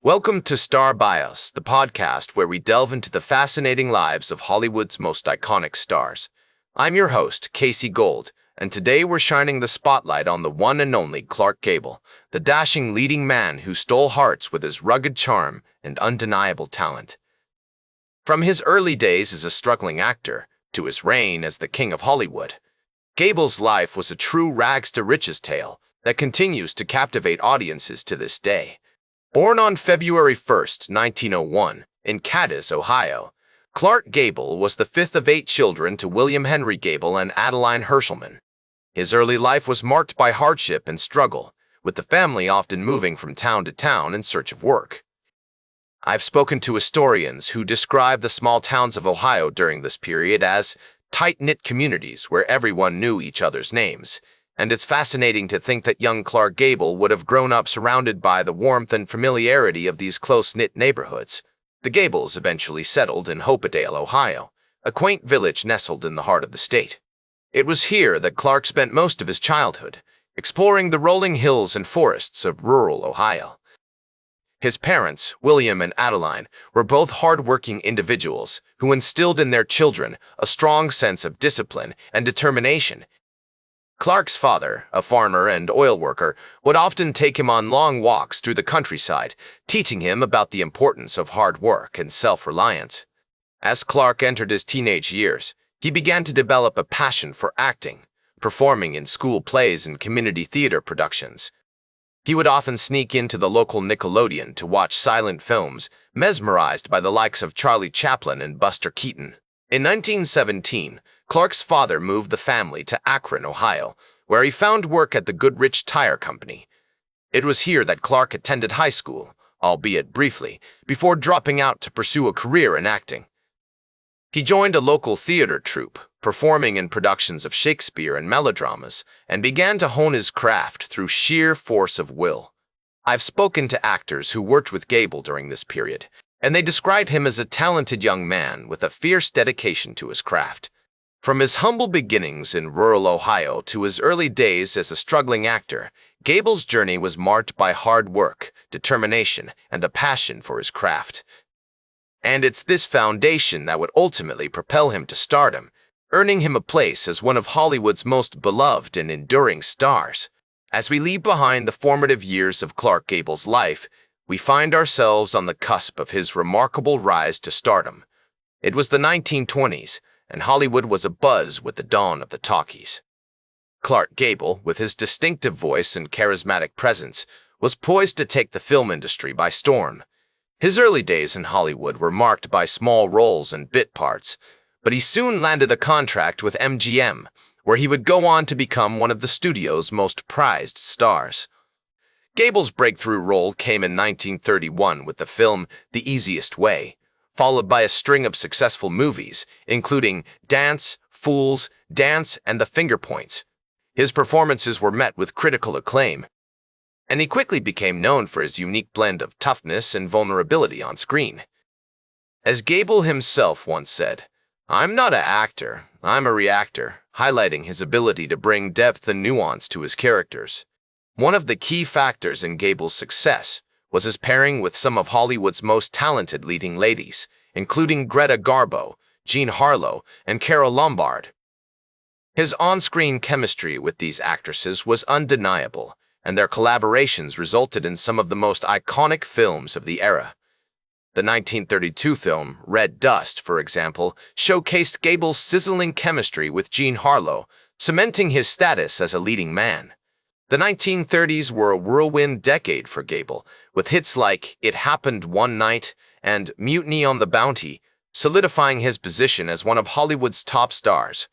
Welcome to Star Bios, the podcast where we delve into the fascinating lives of Hollywood's most iconic stars. I'm your host, Casey Gold, and today we're shining the spotlight on the one and only Clark Gable, the dashing leading man who stole hearts with his rugged charm and undeniable talent. From his early days as a struggling actor to his reign as the king of Hollywood, Gable's life was a true rags-to-riches tale that continues to captivate audiences to this day. Born on February 1, 1901, in Cadiz, Ohio, Clark Gable was the fifth of 8 children to William Henry Gable and Adeline Hershelman. His early life was marked by hardship and struggle, with the family often moving from town to town in search of work. I've spoken to historians who describe the small towns of Ohio during this period as tight-knit communities where everyone knew each other's names, and it's fascinating to think that young Clark Gable would have grown up surrounded by the warmth and familiarity of these close-knit neighborhoods. The Gables eventually settled in Hopedale, Ohio, a quaint village nestled in the heart of the state. It was here that Clark spent most of his childhood, exploring the rolling hills and forests of rural Ohio. His parents, William and Adeline, were both hard-working individuals who instilled in their children a strong sense of discipline and determination. Clark's father, a farmer and oil worker, would often take him on long walks through the countryside, teaching him about the importance of hard work and self-reliance. As Clark entered his teenage years, he began to develop a passion for acting, performing in school plays and community theater productions. He would often sneak into the local Nickelodeon to watch silent films, mesmerized by the likes of Charlie Chaplin and Buster Keaton. In 1917, Clark's father moved the family to Akron, Ohio, where he found work at the Goodrich Tire Company. It was here that Clark attended high school, albeit briefly, before dropping out to pursue a career in acting. He joined a local theater troupe, performing in productions of Shakespeare and melodramas, and began to hone his craft through sheer force of will. I've spoken to actors who worked with Gable during this period, and they described him as a talented young man with a fierce dedication to his craft. From his humble beginnings in rural Ohio to his early days as a struggling actor, Gable's journey was marked by hard work, determination, and a passion for his craft. And it's this foundation that would ultimately propel him to stardom, earning him a place as one of Hollywood's most beloved and enduring stars. As we leave behind the formative years of Clark Gable's life, we find ourselves on the cusp of his remarkable rise to stardom. It was the 1920s, and Hollywood was abuzz with the dawn of the talkies. Clark Gable, with his distinctive voice and charismatic presence, was poised to take the film industry by storm. His early days in Hollywood were marked by small roles and bit parts, but he soon landed a contract with MGM, where he would go on to become one of the studio's most prized stars. Gable's breakthrough role came in 1931 with the film The Easiest Way, followed by a string of successful movies, including Dance, Fools, Dance, and The Finger Points. His performances were met with critical acclaim, and he quickly became known for his unique blend of toughness and vulnerability on screen. As Gable himself once said, "I'm not an actor, I'm a reactor," highlighting his ability to bring depth and nuance to his characters. One of the key factors in Gable's success was his pairing with some of Hollywood's most talented leading ladies, including Greta Garbo, Jean Harlow, and Carole Lombard. His on-screen chemistry with these actresses was undeniable, and their collaborations resulted in some of the most iconic films of the era. The 1932 film Red Dust, for example, showcased Gable's sizzling chemistry with Jean Harlow, cementing his status as a leading man. The 1930s were a whirlwind decade for Gable, with hits like It Happened One Night and Mutiny on the Bounty, solidifying his position as one of Hollywood's top stars.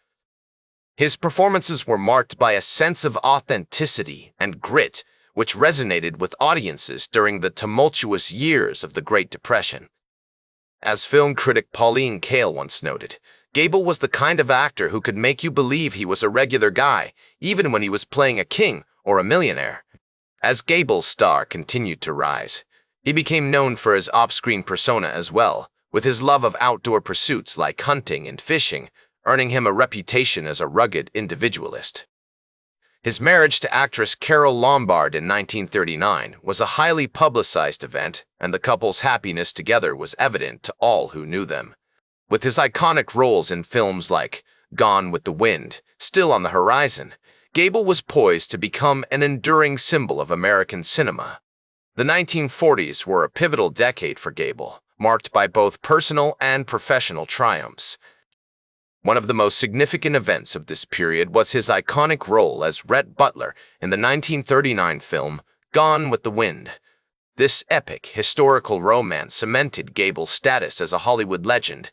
His performances were marked by a sense of authenticity and grit, which resonated with audiences during the tumultuous years of the Great Depression. As film critic Pauline Kael once noted, Gable was the kind of actor who could make you believe he was a regular guy, even when he was playing a king or a millionaire. As Gable's star continued to rise, he became known for his off-screen persona as well, with his love of outdoor pursuits like hunting and fishing, earning him a reputation as a rugged individualist. His marriage to actress Carole Lombard in 1939 was a highly publicized event, and the couple's happiness together was evident to all who knew them. With his iconic roles in films like Gone with the Wind still on the horizon, Gable was poised to become an enduring symbol of American cinema. The 1940s were a pivotal decade for Gable, marked by both personal and professional triumphs. One of the most significant events of this period was his iconic role as Rhett Butler in the 1939 film Gone with the Wind. This epic historical romance cemented Gable's status as a Hollywood legend,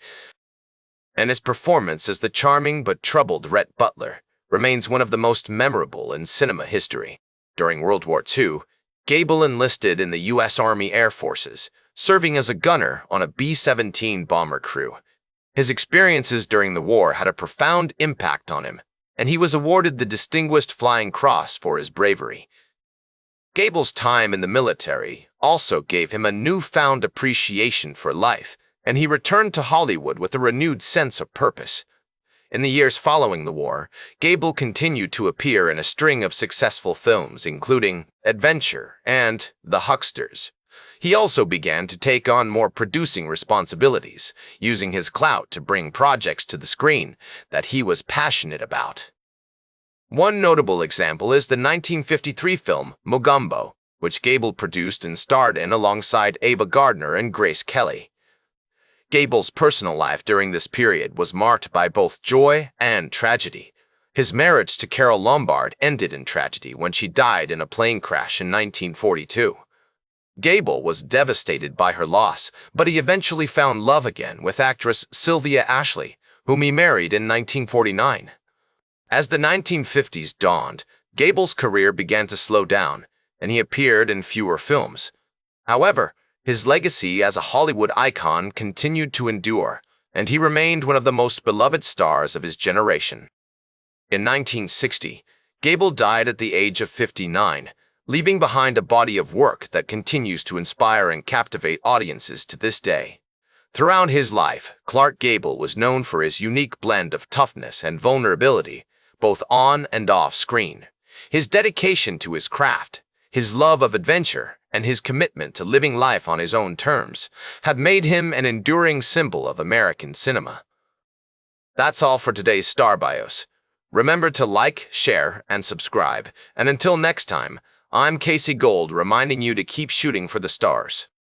and his performance as the charming but troubled Rhett Butler remains one of the most memorable in cinema history. During World War II, Gable enlisted in the U.S. Army Air Forces, serving as a gunner on a B-17 bomber crew. His experiences during the war had a profound impact on him, and he was awarded the Distinguished Flying Cross for his bravery. Gable's time in the military also gave him a newfound appreciation for life, and he returned to Hollywood with a renewed sense of purpose. In the years following the war, Gable continued to appear in a string of successful films, including Adventure and The Hucksters. He also began to take on more producing responsibilities, using his clout to bring projects to the screen that he was passionate about. One notable example is the 1953 film Mogambo, which Gable produced and starred in alongside Ava Gardner and Grace Kelly. Gable's personal life during this period was marked by both joy and tragedy. His marriage to Carole Lombard ended in tragedy when she died in a plane crash in 1942. Gable was devastated by her loss, but he eventually found love again with actress Sylvia Ashley, whom he married in 1949. As the 1950s dawned, Gable's career began to slow down, and he appeared in fewer films. However, his legacy as a Hollywood icon continued to endure, and he remained one of the most beloved stars of his generation. In 1960, Gable died at the age of 59, leaving behind a body of work that continues to inspire and captivate audiences to this day. Throughout his life, Clark Gable was known for his unique blend of toughness and vulnerability, both on and off screen. His dedication to his craft, his love of adventure, and his commitment to living life on his own terms have made him an enduring symbol of American cinema. That's all for today's Star Bios. Remember to like, share, and subscribe. And until next time, I'm Casey Gold reminding you to keep shooting for the stars.